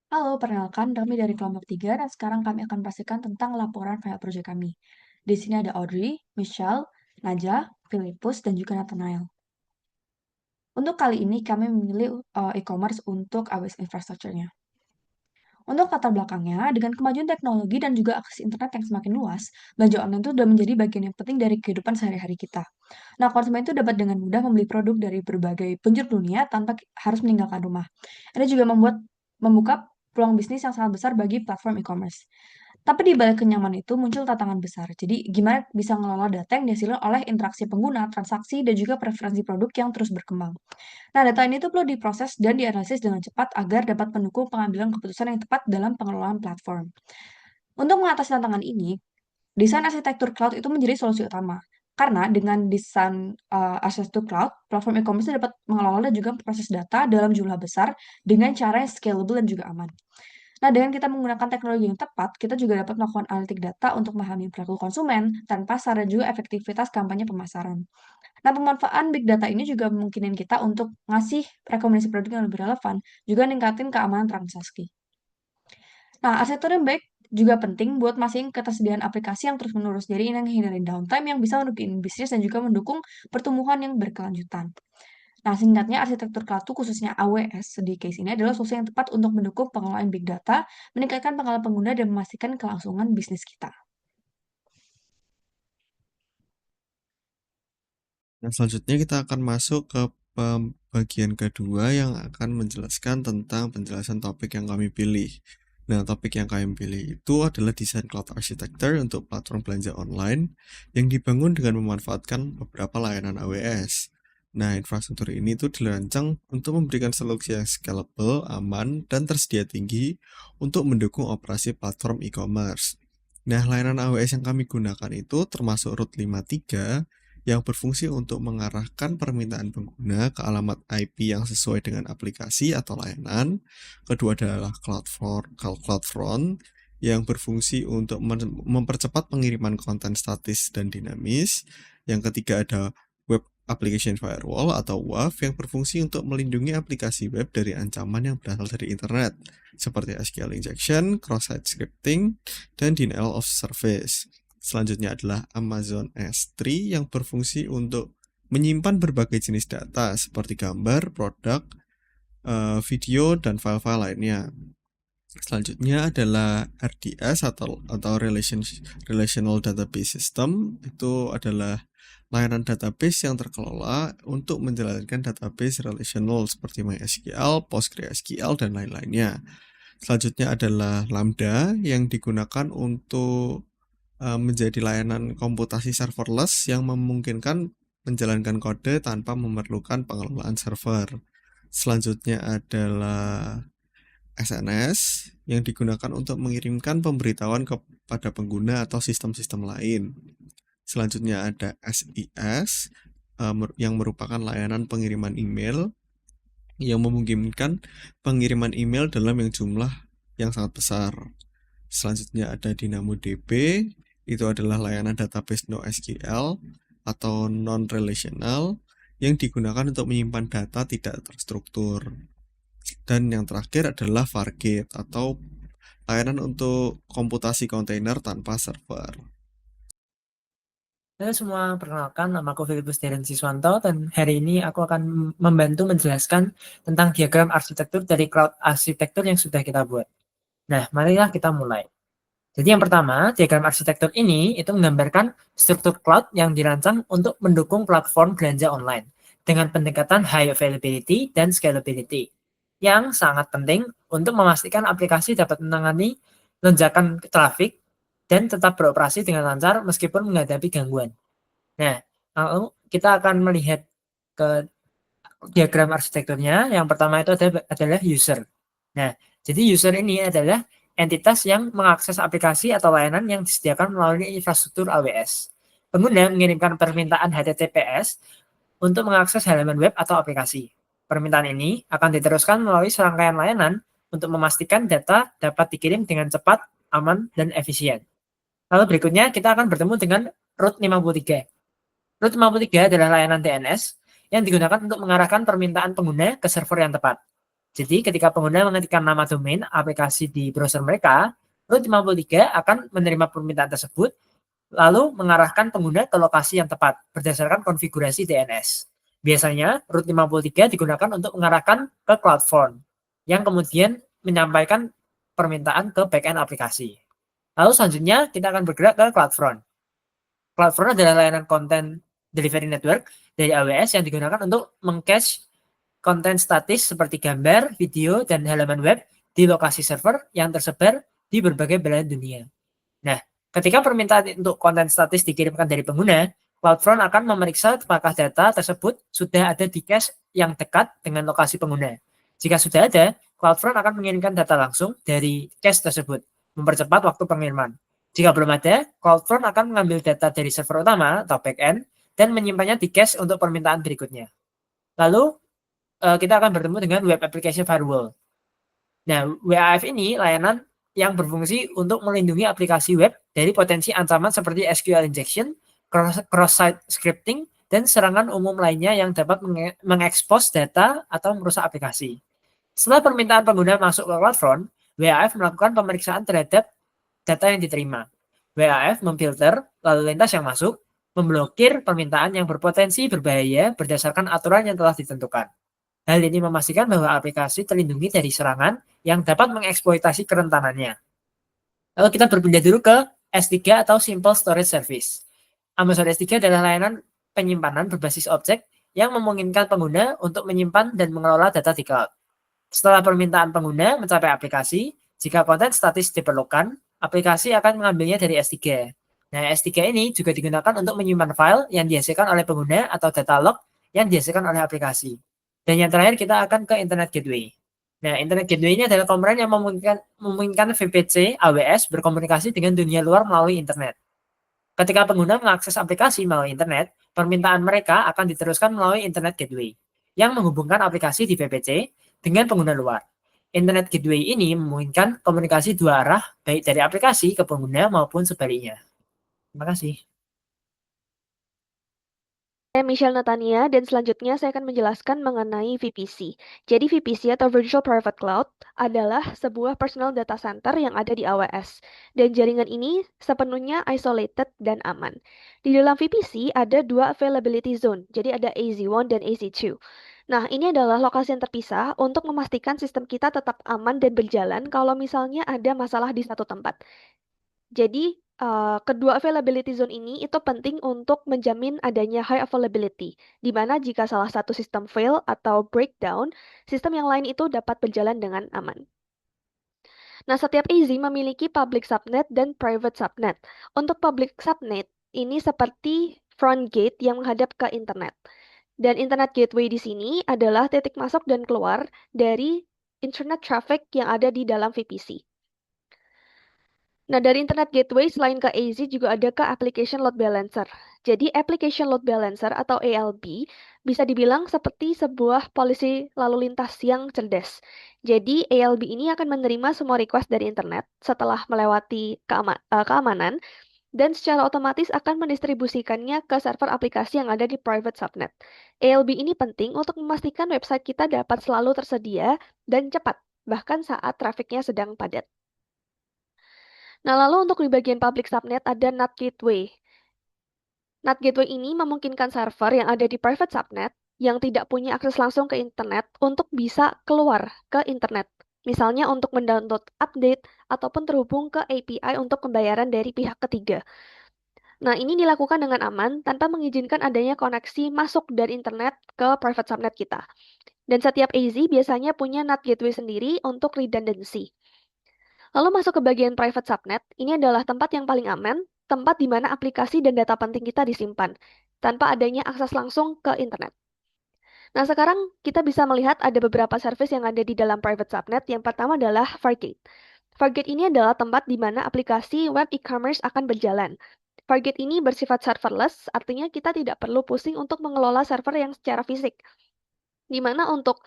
Halo, perkenalkan kami dari kelompok 3 dan sekarang kami akan pastikan tentang laporan file proyek kami. Di sini ada Audrey, Michelle, Najah, Philippus, dan juga Nathanael. Untuk kali ini kami memilih e-commerce untuk AWS infrastructure-nya. Untuk latar belakangnya, dengan kemajuan teknologi dan juga akses internet yang semakin luas, belanja online itu sudah menjadi bagian yang penting dari kehidupan sehari-hari kita. Nah, konsumen itu dapat dengan mudah membeli produk dari berbagai penjuru dunia tanpa harus meninggalkan rumah. Ini juga membuka peluang bisnis yang sangat besar bagi platform e-commerce. Tapi di balik kenyamanan itu muncul tantangan besar. Jadi, gimana bisa mengelola data yang dihasilkan oleh interaksi pengguna, transaksi, dan juga preferensi produk yang terus berkembang. Nah, data ini tuh perlu diproses dan dianalisis dengan cepat agar dapat mendukung pengambilan keputusan yang tepat dalam pengelolaan platform. Untuk mengatasi tantangan ini, desain arsitektur cloud itu menjadi solusi utama. Karena dengan desain arsitektur cloud, platform e-commerce dapat mengelola dan juga proses data dalam jumlah besar dengan cara yang scalable dan juga aman. Nah, dengan kita menggunakan teknologi yang tepat, kita juga dapat melakukan analitik data untuk memahami perilaku konsumen, dan pasar, dan juga efektivitas kampanye pemasaran. Nah, pemanfaatan big data ini juga memungkinkan kita untuk ngasih rekomendasi produk yang lebih relevan, juga ningkatin keamanan transaksi. Nah, arsitektur yang baik juga penting buat masing ketersediaan aplikasi yang terus-menerus. Jadi ini yang hindarin downtime yang bisa mendukung bisnis dan juga mendukung pertumbuhan yang berkelanjutan. Nah, singkatnya arsitektur cloud itu khususnya AWS di case ini adalah solusi yang tepat untuk mendukung pengelolaan big data, meningkatkan pengalaman pengguna, dan memastikan kelangsungan bisnis kita. Nah, selanjutnya kita akan masuk ke bagian kedua yang akan menjelaskan tentang penjelasan topik yang kami pilih. Nah, topik yang kami pilih itu adalah desain cloud architecture untuk platform belanja online yang dibangun dengan memanfaatkan beberapa layanan AWS. Nah, infrastruktur ini tuh dirancang untuk memberikan solusi yang scalable, aman, dan tersedia tinggi untuk mendukung operasi platform e-commerce. Nah, layanan AWS yang kami gunakan itu termasuk Route 53 yang berfungsi untuk mengarahkan permintaan pengguna ke alamat IP yang sesuai dengan aplikasi atau layanan. Kedua adalah CloudFront yang berfungsi untuk mempercepat pengiriman konten statis dan dinamis. Yang ketiga ada Web Application Firewall atau WAF yang berfungsi untuk melindungi aplikasi web dari ancaman yang berasal dari internet, seperti SQL injection, cross-site scripting, dan denial of service. Selanjutnya adalah Amazon S3 yang berfungsi untuk menyimpan berbagai jenis data seperti gambar, produk, video, dan file-file lainnya. Selanjutnya adalah RDS atau Relational Database System. Itu adalah layanan database yang terkelola untuk menjalankan database relational seperti MySQL, PostgreSQL, dan lain-lainnya. Selanjutnya adalah Lambda yang digunakan untuk menjadi layanan komputasi serverless yang memungkinkan menjalankan kode tanpa memerlukan pengelolaan server. Selanjutnya adalah SNS yang digunakan untuk mengirimkan pemberitahuan kepada pengguna atau sistem-sistem lain. Selanjutnya ada SIS yang merupakan layanan pengiriman email yang memungkinkan pengiriman email dalam jumlah yang sangat besar. Selanjutnya ada DynamoDB, itu adalah layanan database NoSQL atau non-relational yang digunakan untuk menyimpan data tidak terstruktur. Dan yang terakhir adalah Fargate atau layanan untuk komputasi kontainer tanpa server. Halo semua, perkenalkan nama aku Filipus Deren Siswanto dan hari ini aku akan membantu menjelaskan tentang diagram arsitektur dari cloud arsitektur yang sudah kita buat. Nah, marilah kita mulai. Jadi yang pertama, diagram arsitektur ini itu menggambarkan struktur cloud yang dirancang untuk mendukung platform belanja online dengan pendekatan high availability dan scalability yang sangat penting untuk memastikan aplikasi dapat menangani lonjakan traffic dan tetap beroperasi dengan lancar meskipun menghadapi gangguan. Nah, lalu kita akan melihat ke diagram arsitekturnya. Yang pertama itu adalah user. Nah, jadi user ini adalah entitas yang mengakses aplikasi atau layanan yang disediakan melalui infrastruktur AWS. Pengguna mengirimkan permintaan HTTPS untuk mengakses halaman web atau aplikasi. Permintaan ini akan diteruskan melalui serangkaian layanan untuk memastikan data dapat dikirim dengan cepat, aman, dan efisien. Lalu berikutnya kita akan bertemu dengan route 53. Route 53 adalah layanan DNS yang digunakan untuk mengarahkan permintaan pengguna ke server yang tepat. Jadi ketika pengguna mengetikkan nama domain aplikasi di browser mereka, root 53 akan menerima permintaan tersebut, lalu mengarahkan pengguna ke lokasi yang tepat berdasarkan konfigurasi DNS. Biasanya, root 53 digunakan untuk mengarahkan ke CloudFront, yang kemudian menyampaikan permintaan ke backend aplikasi. Lalu selanjutnya, kita akan bergerak ke CloudFront. CloudFront adalah layanan content delivery network dari AWS yang digunakan untuk mengcache konten statis seperti gambar, video, dan halaman web di lokasi server yang tersebar di berbagai belahan dunia. Nah, ketika permintaan untuk konten statis dikirimkan dari pengguna, CloudFront akan memeriksa apakah data tersebut sudah ada di cache yang dekat dengan lokasi pengguna. Jika sudah ada, CloudFront akan mengirimkan data langsung dari cache tersebut, mempercepat waktu pengiriman. Jika belum ada, CloudFront akan mengambil data dari server utama atau backend dan menyimpannya di cache untuk permintaan berikutnya. Lalu, kita akan bertemu dengan Web Application Firewall. Nah, WAF ini layanan yang berfungsi untuk melindungi aplikasi web dari potensi ancaman seperti SQL injection, cross-site scripting, dan serangan umum lainnya yang dapat mengekspos data atau merusak aplikasi. Setelah permintaan pengguna masuk ke CloudFront, WAF melakukan pemeriksaan terhadap data yang diterima. WAF memfilter lalu lintas yang masuk, memblokir permintaan yang berpotensi berbahaya berdasarkan aturan yang telah ditentukan. Hal ini memastikan bahwa aplikasi terlindungi dari serangan yang dapat mengeksploitasi kerentanannya. Lalu kita berpindah dulu ke S3 atau Simple Storage Service. Amazon S3 adalah layanan penyimpanan berbasis objek yang memungkinkan pengguna untuk menyimpan dan mengelola data di cloud. Setelah permintaan pengguna mencapai aplikasi, jika konten statis diperlukan, aplikasi akan mengambilnya dari S3. Nah, S3 ini juga digunakan untuk menyimpan file yang dihasilkan oleh pengguna atau data log yang dihasilkan oleh aplikasi. Dan yang terakhir kita akan ke Internet Gateway. Nah, Internet Gateway ini adalah komponen yang memungkinkan VPC AWS berkomunikasi dengan dunia luar melalui internet. Ketika pengguna mengakses aplikasi melalui internet, permintaan mereka akan diteruskan melalui Internet Gateway yang menghubungkan aplikasi di VPC dengan pengguna luar. Internet Gateway ini memungkinkan komunikasi dua arah baik dari aplikasi ke pengguna maupun sebaliknya. Terima kasih. Saya Michelle Natania dan selanjutnya saya akan menjelaskan mengenai VPC. Jadi VPC atau Virtual Private Cloud adalah sebuah personal data center yang ada di AWS. Dan jaringan ini sepenuhnya isolated dan aman. Di dalam VPC ada dua availability zone, jadi ada AZ1 dan AZ2. Nah, ini adalah lokasi yang terpisah untuk memastikan sistem kita tetap aman dan berjalan kalau misalnya ada masalah di satu tempat. Jadi, kedua availability zone ini itu penting untuk menjamin adanya high availability, di mana jika salah satu sistem fail atau breakdown, sistem yang lain itu dapat berjalan dengan aman. Nah, setiap AZ memiliki public subnet dan private subnet. Untuk public subnet, ini seperti front gate yang menghadap ke internet. Dan internet gateway di sini adalah titik masuk dan keluar dari internet traffic yang ada di dalam VPC. Nah, dari Internet Gateway selain ke AZ juga ada ke Application Load Balancer. Jadi, Application Load Balancer atau ALB bisa dibilang seperti sebuah polisi lalu lintas yang cerdas. Jadi, ALB ini akan menerima semua request dari internet setelah melewati keamanan dan secara otomatis akan mendistribusikannya ke server aplikasi yang ada di private subnet. ALB ini penting untuk memastikan website kita dapat selalu tersedia dan cepat, bahkan saat trafiknya sedang padat. Nah, lalu untuk di bagian public subnet ada NAT Gateway. NAT Gateway ini memungkinkan server yang ada di private subnet yang tidak punya akses langsung ke internet untuk bisa keluar ke internet. Misalnya untuk mendownload update ataupun terhubung ke API untuk pembayaran dari pihak ketiga. Nah, ini dilakukan dengan aman tanpa mengizinkan adanya koneksi masuk dari internet ke private subnet kita. Dan setiap AZ biasanya punya NAT Gateway sendiri untuk redundancy. Lalu masuk ke bagian private subnet, ini adalah tempat yang paling aman, tempat di mana aplikasi dan data penting kita disimpan, tanpa adanya akses langsung ke internet. Nah, sekarang kita bisa melihat ada beberapa service yang ada di dalam private subnet. Yang pertama adalah Fargate. Fargate ini adalah tempat di mana aplikasi web e-commerce akan berjalan. Fargate ini bersifat serverless, artinya kita tidak perlu pusing untuk mengelola server yang secara fisik. Di mana untuk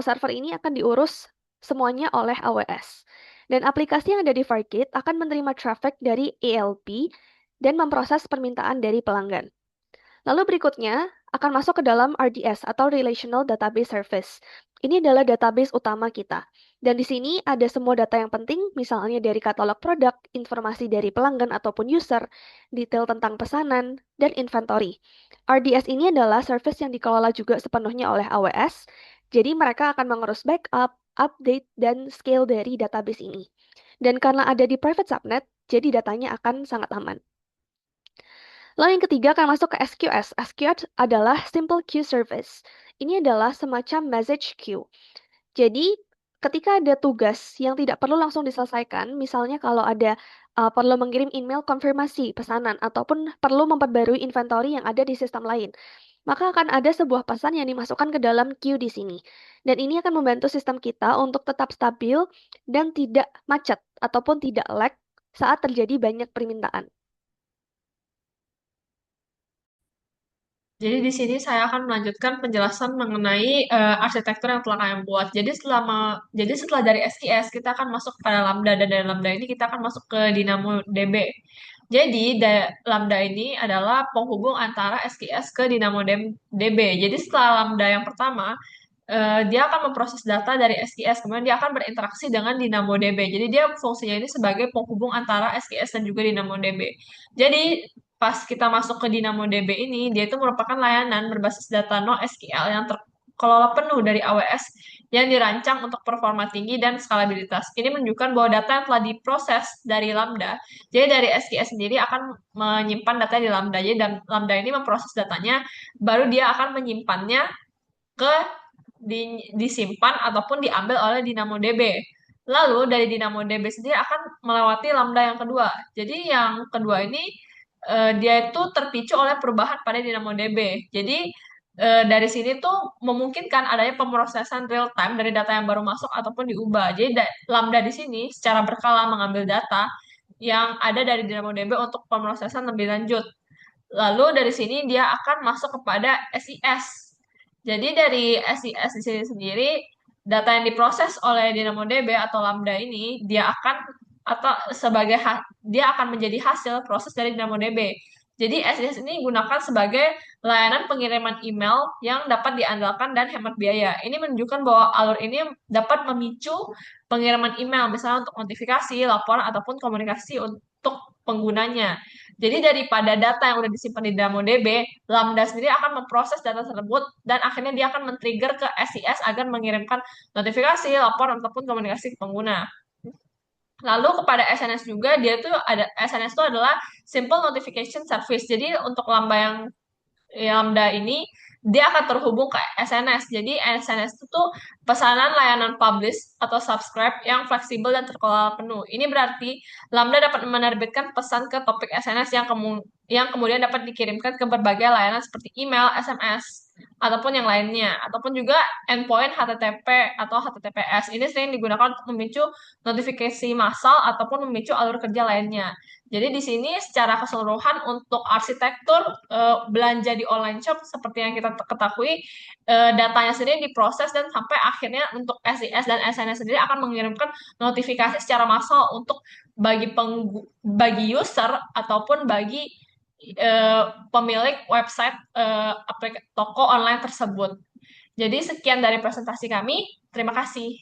server ini akan diurus semuanya oleh AWS. Dan aplikasi yang ada di Fargate akan menerima traffic dari ALB dan memproses permintaan dari pelanggan. Lalu berikutnya akan masuk ke dalam RDS atau Relational Database Service. Ini adalah database utama kita. Dan di sini ada semua data yang penting, misalnya dari katalog produk, informasi dari pelanggan ataupun user, detail tentang pesanan, dan inventory. RDS ini adalah service yang dikelola juga sepenuhnya oleh AWS, jadi mereka akan mengurus backup, update, dan scale dari database ini. Dan karena ada di private subnet, jadi datanya akan sangat aman. Lalu yang ketiga akan masuk ke SQS. SQS adalah Simple Queue Service. Ini adalah semacam message queue. Jadi, ketika ada tugas yang tidak perlu langsung diselesaikan, misalnya kalau ada perlu mengirim email konfirmasi pesanan ataupun perlu memperbarui inventory yang ada di sistem lain, maka akan ada sebuah pesan yang dimasukkan ke dalam queue di sini. Dan ini akan membantu sistem kita untuk tetap stabil dan tidak macet ataupun tidak lag saat terjadi banyak permintaan. Jadi di sini saya akan melanjutkan penjelasan mengenai arsitektur yang telah kami buat. Jadi setelah dari SQS kita akan masuk pada Lambda, dan dari Lambda ini kita akan masuk ke DynamoDB. Jadi Lambda ini adalah penghubung antara SQS ke DynamoDB. Jadi setelah Lambda yang pertama, dia akan memproses data dari SQS, kemudian dia akan berinteraksi dengan DynamoDB. Jadi dia fungsinya ini sebagai penghubung antara SQS dan juga DynamoDB. Jadi pas kita masuk ke DynamoDB ini, dia itu merupakan layanan berbasis data NoSQL yang terkelola penuh dari AWS yang dirancang untuk performa tinggi dan skalabilitas. Ini menunjukkan bahwa data yang telah diproses dari Lambda, jadi dari SQS sendiri akan menyimpan data di Lambda. Jadi dan Lambda ini memproses datanya, baru dia akan menyimpannya ke disimpan ataupun diambil oleh DynamoDB. Lalu dari DynamoDB sendiri akan melewati Lambda yang kedua. Jadi yang kedua ini dia itu terpicu oleh perubahan pada DynamoDB. Jadi dari sini tuh memungkinkan adanya pemrosesan real time dari data yang baru masuk ataupun diubah. Jadi Lambda di sini secara berkala mengambil data yang ada dari DynamoDB untuk pemrosesan lebih lanjut. Lalu dari sini dia akan masuk kepada SIS. Jadi dari SIS di sini sendiri, data yang diproses oleh DynamoDB atau Lambda ini, dia akan menjadi hasil proses dari DynamoDB. Jadi SIS ini digunakan sebagai layanan pengiriman email yang dapat diandalkan dan hemat biaya. Ini menunjukkan bahwa alur ini dapat memicu pengiriman email, misalnya untuk notifikasi, laporan, ataupun komunikasi untuk penggunanya. Jadi daripada data yang udah disimpan di DynamoDB, Lambda sendiri akan memproses data tersebut dan akhirnya dia akan men-trigger ke SIS agar mengirimkan notifikasi, laporan, ataupun komunikasi ke pengguna. Lalu kepada SNS juga, SNS itu adalah Simple Notification Service. Jadi untuk Lambda ini dia akan terhubung ke SNS. Jadi SNS itu tuh pesanan layanan publish atau subscribe yang fleksibel dan terkelola penuh. Ini berarti Lambda dapat menerbitkan pesan ke topik SNS yang kemudian dapat dikirimkan ke berbagai layanan seperti email, SMS, ataupun yang lainnya. Ataupun juga endpoint HTTP atau HTTPS. Ini sering digunakan untuk memicu notifikasi massal ataupun memicu alur kerja lainnya. Jadi di sini secara keseluruhan untuk arsitektur belanja di online shop seperti yang kita ketahui, datanya sendiri diproses dan sampai akhirnya untuk SIS dan SNS sendiri akan mengirimkan notifikasi secara massal untuk bagi user ataupun bagi pemilik website toko online tersebut. Jadi sekian dari presentasi kami. Terima kasih.